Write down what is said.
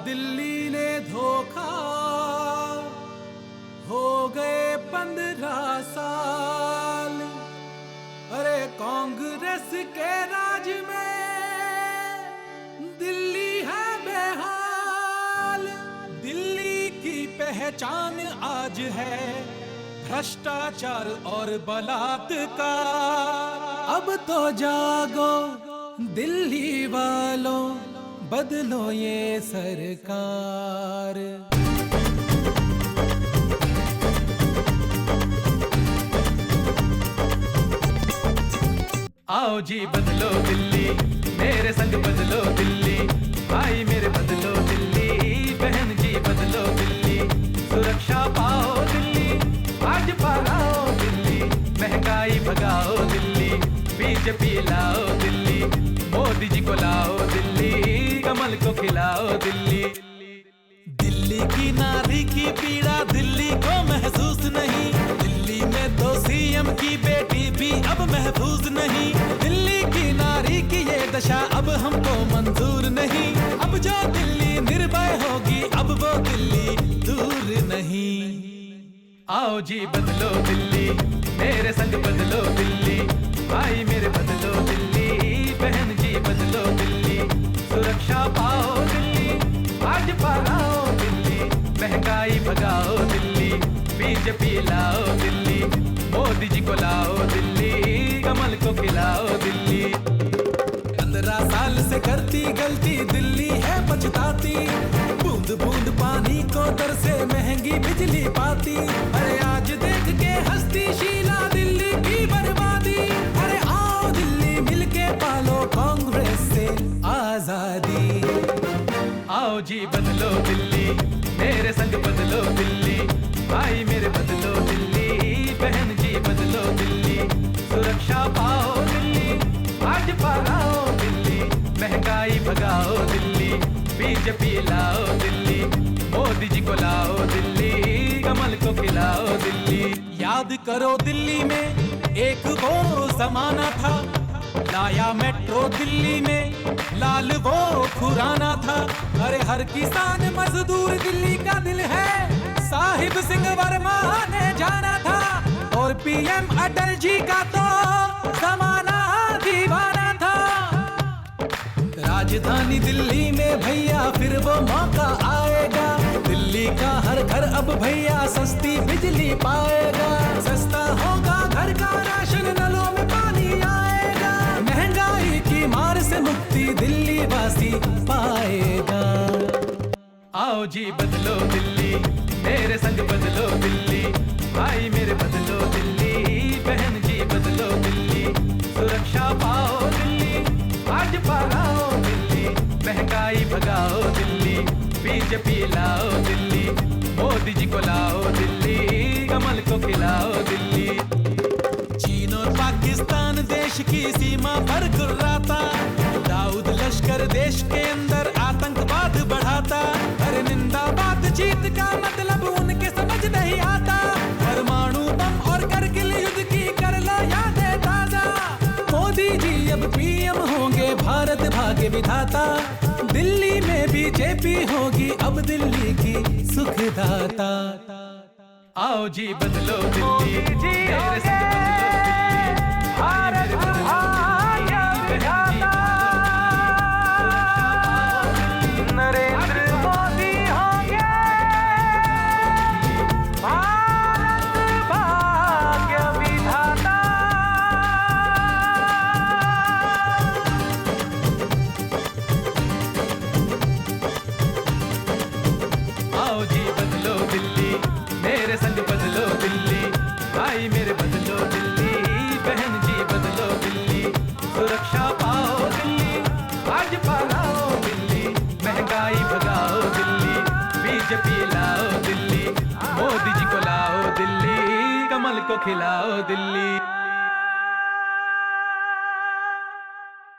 दिल्ली ने धोखा, हो गए 15 साल। अरे कांग्रेस के राज में दिल्ली है बेहाल। दिल्ली की पहचान आज है भ्रष्टाचार और बलात्कार। अब तो जागो दिल्ली वालों, बदलो ये सरकार। आओ जी बदलो दिल्ली, मेरे संग बदलो दिल्ली। भाई मेरे बदलो दिल्ली, बहन जी बदलो दिल्ली। सुरक्षा पाओ दिल्ली, भाजपा लाओ दिल्ली। महंगाई भगाओ दिल्ली, बीजेपी लाओ दिल्ली। मोदी जी को लाओ दिल्ली, कमल को खिलाओ दिल्ली। दिल्ली की नारी की पीड़ा दिल्ली को महसूस नहीं। दिल्ली में तो सीएम की बेटी भी अब महफूज नहीं। दिल्ली की नारी की ये दशा अब हमको मंजूर नहीं। अब जो दिल्ली निर्भय होगी, अब वो दिल्ली दूर नहीं। आओ जी बदलो दिल्ली, मेरे संग बदलो दिल्ली। भाई मेरे बदलो दिल्ली, बहन जी बदलो दिल्ली। सुरक्षा पाओ दिल्ली, भाजपा लाओ दिल्ली। महंगाई भगाओ दिल्ली, बीजेपी लाओ दिल्ली। मोदी जी को लाओ दिल्ली, कमल को खिलाओ दिल्ली। 15 साल से करती गलती दिल्ली है पछताती। बूंद बूंद पानी को दर से महंगी बिजली पाती। अरे आज देख के हंसती शीला दिल्ली की बर्बादी। अरे आओ दिल्ली मिलके पालो कांग्रेस से आजादी। आओ जी बदलो दिल्ली, मेरे संग बदलो दिल्ली। भाई मेरे बदलो दिल्ली, बहन जी बदलो दिल्ली। सुरक्षा पाओ दिल्ली, भाजपा लाओ दिल्ली। महंगाई भगाओ दिल्ली, बीजेपी लाओ दिल्ली। मोदी जी को लाओ दिल्ली, कमल को खिलाओ दिल्ली। याद करो दिल्ली में एक वो जमाना था, लाया मेट्रो दिल्ली में, लाल वो खुराना था। अरे हर किसान मजदूर दिल्ली का दिल है, साहिब सिंह वर्मा ने जाना था। और पीएम अटल जी का तो जमाना दीवाना था। राजधानी दिल्ली में भैया फिर वो मौका आएगा। दिल्ली का हर घर अब भैया सस्ती बिजली पाएगा। सस्ता होगा घर का राशन, नलों में पानी आएगा। महंगाई की मार से मुक्ति दिल्ली वासी पाएगा। आओ जी बदलो दिल्ली, मेरे संग बदलो दिल्ली। भाई मेरे बदलो दिल्ली, बहन जी बदलो दिल्ली। सुरक्षा पाओ दिल्ली, भाजपा लाओ दिल्ली। महंगाई भगाओ दिल्ली, बीजेपी लाओ दिल्ली। मोदी जी को लाओ दिल्ली, कमल को खिलाओ दिल्ली। चीन और पाकिस्तान देश की सीमा पर गुर्राता। दाऊद लश्कर देश के अंदर आतंकवाद बढ़ाता। अरे निंदा बातचीत का मतलब उनके समझ नहीं आता। परमाणु बम और करगिल युद्ध की कर लो यादें ताजा। मोदी जी अब पीएम होंगे, भारत भाग्य विधाता। दिल्ली में बीजेपी होगी अब दिल्ली की सुखदाता। आओ जी बदलो दिल्ली, मेरे संग बदलो दिल्ली। भारत भाग्य विधाता, नरेंद्र मोदी होंगे भारत भाग्य विधाता। आओ जी बदलो दिल्ली, मेरे संग बदलो दिल्ली। भाई मेरे बदलो दिल्ली, बहन जी बदलो दिल्ली। सुरक्षा पाओ दिल्ली, भाजपा लाओ दिल्ली। महंगाई भगाओ दिल्ली, बीजेपी लाओ दिल्ली। मोदी जी को लाओ दिल्ली, कमल को खिलाओ दिल्ली।